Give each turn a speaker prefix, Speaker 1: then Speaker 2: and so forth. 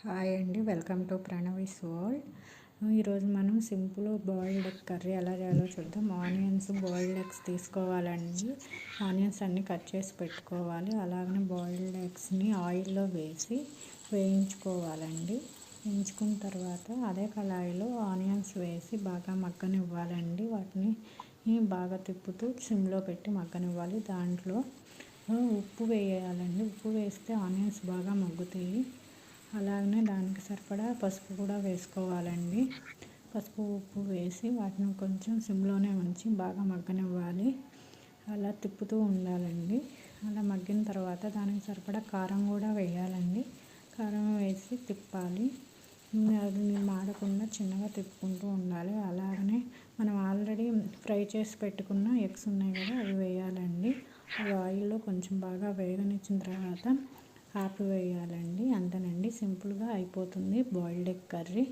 Speaker 1: Hi అండి, welcome to ప్రణవీస్ world. ఈరోజు మనం సింపుల్ బాయిల్డ్ ఎగ్ కర్రీ ఎలా చేయాలో చూద్దాం. ఆనియన్స్ బాయిల్డ్ ఎగ్స్ తీసుకోవాలండి. ఆనియన్స్ అన్నీ కట్ చేసి పెట్టుకోవాలి. అలాగనే బాయిల్డ్ ఎగ్స్ని ఆయిల్లో వేసి వేయించుకోవాలండి. వేయించుకున్న తర్వాత అదే కళాయిలో ఆనియన్స్ వేసి బాగా మగ్గనివ్వాలండి. వాటిని బాగా తిప్పుతూ సిమ్లో పెట్టి మగ్గనివ్వాలి. దాంట్లో ఉప్పు వేయాలండి. ఉప్పు వేస్తే ఆనియన్స్ బాగా మగ్గుతాయి. అలాగనే దానికి సరిపడా పసుపు కూడా వేసుకోవాలండి. పసుపు ఉప్పు వేసి వాటిని కొంచెం సిమ్లోనే ఉంచి బాగా మగ్గనివ్వాలి. అలా తిప్పుతూ ఉండాలండి. అలా మగ్గిన తర్వాత దానికి సరిపడా కారం కూడా వేయాలండి. కారం వేసి తిప్పాలి. అది మాడకుండా చిన్నగా తిప్పుకుంటూ ఉండాలి. అలాగనే మనం ఆల్రెడీ ఫ్రై చేసి పెట్టుకున్న ఎగ్స్ ఉన్నాయి కదా, అవి వేయాలండి. అవి ఆయిల్లో కొంచెం బాగా వేగనిచ్చిన తర్వాత ఆపివేయాలండి. అంతేనండి, సింపుల్గా అయిపోతుంది బాయిల్డ్ ఎగ్ కర్రీ.